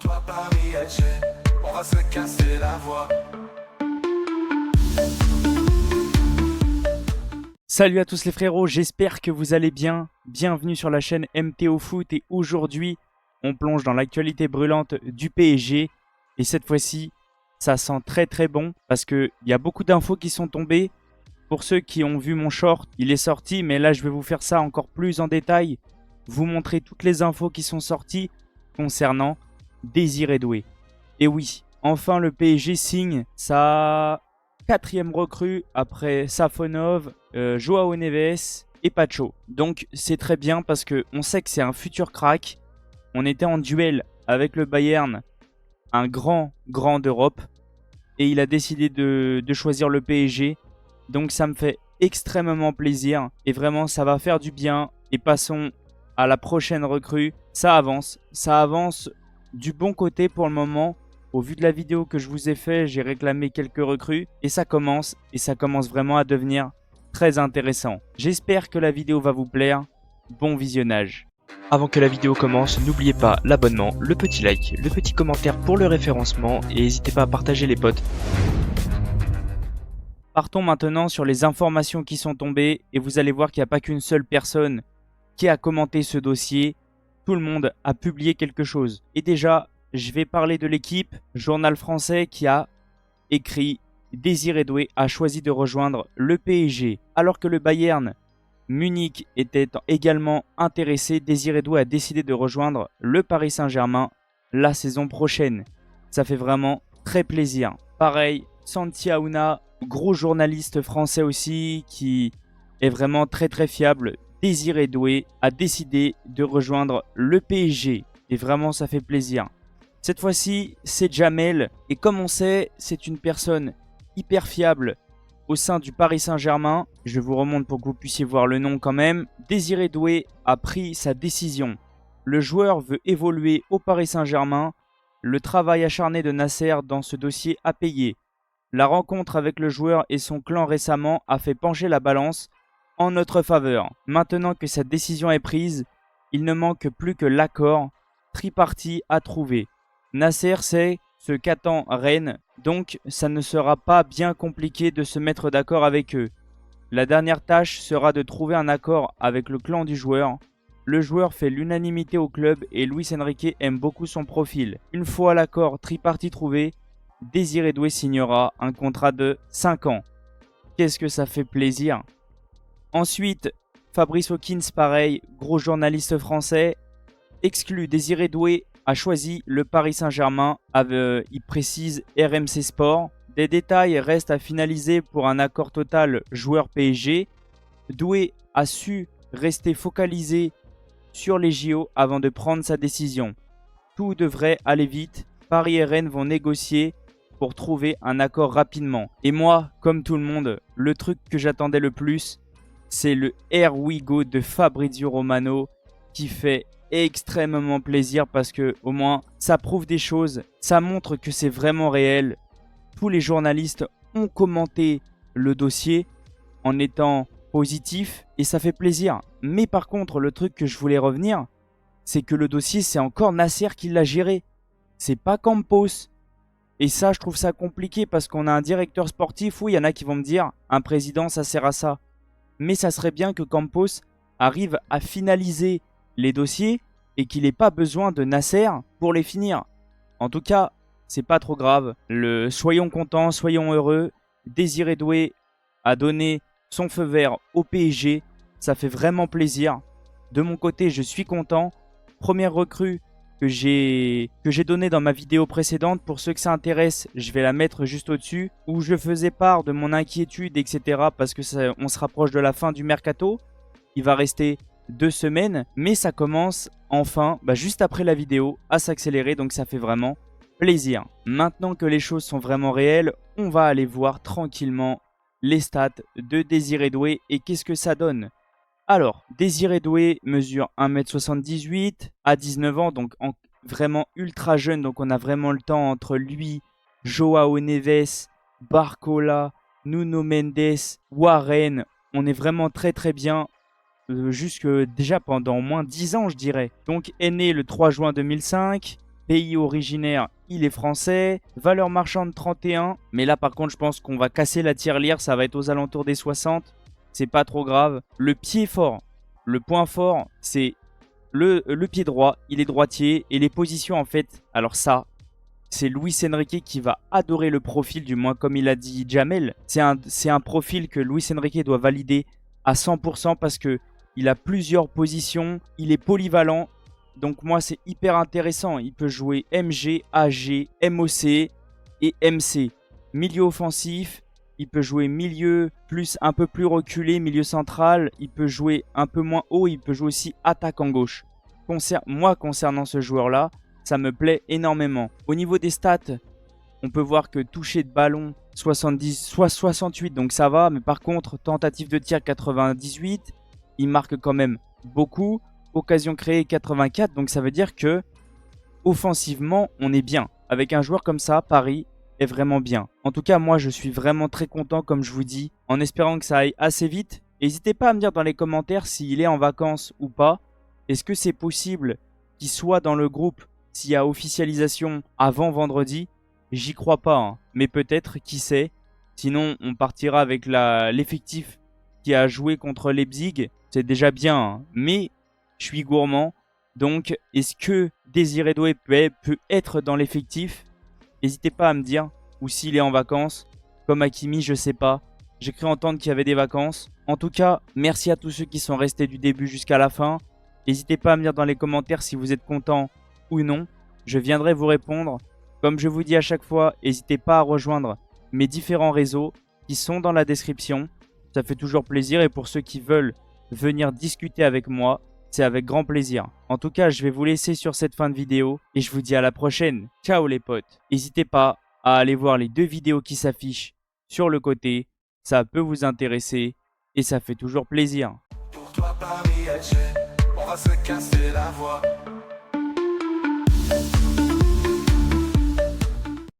Prépare-toi Paris SG, on va se casser la voix. Salut à tous les frérots, j'espère que vous allez bien. Bienvenue sur la chaîne MTO Foot et aujourd'hui, on plonge dans l'actualité brûlante du PSG. Et cette fois-ci, ça sent très très bon parce qu'il y a beaucoup d'infos qui sont tombées. Pour ceux qui ont vu mon short, il est sorti, mais là je vais vous faire ça encore plus en détail. Vous montrer toutes les infos qui sont sorties concernant Désiré Doué. Et oui, enfin le PSG signe sa quatrième recrue après Safonov, Joao Neves et Pacho. Donc c'est très bien parce qu'on sait que c'est un futur crack. On était en duel avec le Bayern, un grand d'Europe. Et il a décidé de choisir le PSG. Donc ça me fait extrêmement plaisir. Et vraiment ça va faire du bien. Et passons à la prochaine recrue. Ça avance du bon côté pour le moment. Au vu de la vidéo que je vous ai fait, j'ai réclamé quelques recrues. Et ça commence vraiment à devenir très intéressant. J'espère que la vidéo va vous plaire. Bon visionnage. Avant que la vidéo commence, n'oubliez pas l'abonnement, le petit like, le petit commentaire pour le référencement et n'hésitez pas à partager les potes. Partons maintenant sur les informations qui sont tombées et vous allez voir qu'il n'y a pas qu'une seule personne qui a commenté ce dossier. Tout le monde a publié quelque chose. Et déjà, je vais parler de l'équipe, journal français qui a écrit « Désiré Doué a choisi de rejoindre le PSG ». Alors que le Bayern Munich était également intéressé, Désiré Doué a décidé de rejoindre le Paris Saint-Germain la saison prochaine. Ça fait vraiment très plaisir. Pareil, Santi Aouna, gros journaliste français aussi, qui est vraiment très fiable. Désiré Doué a décidé de rejoindre le PSG. Et vraiment, ça fait plaisir. Cette fois-ci, c'est Jamel. Et comme on sait, c'est une personne hyper fiable au sein du Paris Saint-Germain. Je vous remonte pour que vous puissiez voir le nom quand même. Désiré Doué a pris sa décision. Le joueur veut évoluer au Paris Saint-Germain. Le travail acharné de Nasser dans ce dossier a payé. La rencontre avec le joueur et son clan récemment a fait pencher la balance en notre faveur. Maintenant que cette décision est prise, il ne manque plus que l'accord tripartite à trouver. Nasser sait ce qu'attend Rennes, donc ça ne sera pas bien compliqué de se mettre d'accord avec eux. La dernière tâche sera de trouver un accord avec le clan du joueur. Le joueur fait l'unanimité au club et Luis Enrique aime beaucoup son profil. Une fois l'accord tripartite trouvé, Désiré Doué signera un contrat de 5 ans. Qu'est-ce que ça fait plaisir. Ensuite, Fabrice Hawkins, pareil, gros journaliste français, exclu. Désiré Doué a choisi le Paris Saint-Germain, il précise RMC Sport. Des détails restent à finaliser pour un accord total joueur PSG. Doué a su rester focalisé sur les JO avant de prendre sa décision. Tout devrait aller vite. Paris et Rennes vont négocier pour trouver un accord rapidement. Et moi, comme tout le monde, le truc que j'attendais le plus, c'est le Here We Go de Fabrizio Romano qui fait extrêmement plaisir parce que au moins ça prouve des choses, ça montre que c'est vraiment réel. Tous les journalistes ont commenté le dossier en étant positifs et ça fait plaisir. Mais par contre, le truc que je voulais revenir, c'est que le dossier, c'est encore Nasser qui l'a géré. C'est pas Campos. Et ça, je trouve ça compliqué parce qu'on a un directeur sportif. Oui, il y en a qui vont me dire, un président, ça sert à ça. Mais ça serait bien que Campos arrive à finaliser les dossiers et qu'il n'ait pas besoin de Nasser pour les finir. En tout cas, c'est pas trop grave. Soyons contents, soyons heureux. Désiré Doué a donné son feu vert au PSG. Ça fait vraiment plaisir. De mon côté, je suis content. Première recrue que j'ai donnée dans ma vidéo précédente. Pour ceux que ça intéresse, je vais la mettre juste au-dessus. Où je faisais part de mon inquiétude, etc. Parce que on se rapproche de la fin du mercato. Il va rester 2 semaines. Mais ça commence enfin, juste après la vidéo, à s'accélérer. Donc ça fait vraiment plaisir. Maintenant que les choses sont vraiment réelles, on va aller voir tranquillement les stats de Désiré Doué et qu'est-ce que ça donne. Alors, Désiré Doué mesure 1m78 à 19 ans, donc vraiment ultra jeune. Donc on a vraiment le temps entre lui, Joao Neves, Barcola, Nuno Mendes, Warren. On est vraiment très bien. Jusque déjà pendant au moins 10 ans, je dirais. Donc est né le 3 juin 2005. Pays originaire, il est français. Valeur marchande 31. Mais là, par contre, je pense qu'on va casser la tirelire. Ça va être aux alentours des 60. C'est pas trop grave. Le pied fort. Le point fort, c'est le pied droit. Il est droitier. Et les positions, en fait, alors ça, c'est Luis Enrique qui va adorer le profil, du moins comme il a dit Jamel. C'est un profil que Luis Enrique doit valider à 100% parce que il a plusieurs positions. Il est polyvalent. Donc moi, c'est hyper intéressant. Il peut jouer MG, AG, MOC et MC. Milieu offensif, il peut jouer milieu un peu plus reculé, milieu central. Il peut jouer un peu moins haut, il peut jouer aussi attaquant gauche. Moi, concernant ce joueur-là, ça me plaît énormément. Au niveau des stats, on peut voir que toucher de ballon 70, soit 68, donc ça va. Mais par contre, tentative de tir 98, il marque quand même beaucoup. Occasion créée 84, donc ça veut dire que offensivement, on est bien. Avec un joueur comme ça, Paris est vraiment bien. En tout cas, moi, je suis vraiment très content, comme je vous dis, en espérant que ça aille assez vite. N'hésitez pas à me dire dans les commentaires s'il est en vacances ou pas. Est-ce que c'est possible qu'il soit dans le groupe s'il y a officialisation avant vendredi? J'y crois pas, hein. Mais peut-être, qui sait. Sinon, on partira avec l'effectif qui a joué contre Leipzig. C'est déjà bien, hein. Mais je suis gourmand. Donc, est-ce que Désiré Doué peut être dans l'effectif? N'hésitez pas à me dire. Ou s'il est en vacances. Comme Hakimi, je sais pas. J'ai cru entendre qu'il y avait des vacances. En tout cas, merci à tous ceux qui sont restés du début jusqu'à la fin. N'hésitez pas à me dire dans les commentaires si vous êtes content ou non. Je viendrai vous répondre. Comme je vous dis à chaque fois, n'hésitez pas à rejoindre mes différents réseaux qui sont dans la description. Ça fait toujours plaisir et pour ceux qui veulent venir discuter avec moi, c'est avec grand plaisir. En tout cas, je vais vous laisser sur cette fin de vidéo et je vous dis à la prochaine. Ciao les potes. N'hésitez pas à aller voir les 2 vidéos qui s'affichent sur le côté. Ça peut vous intéresser et ça fait toujours plaisir. Pour toi Paris LG, on va se casser la voix.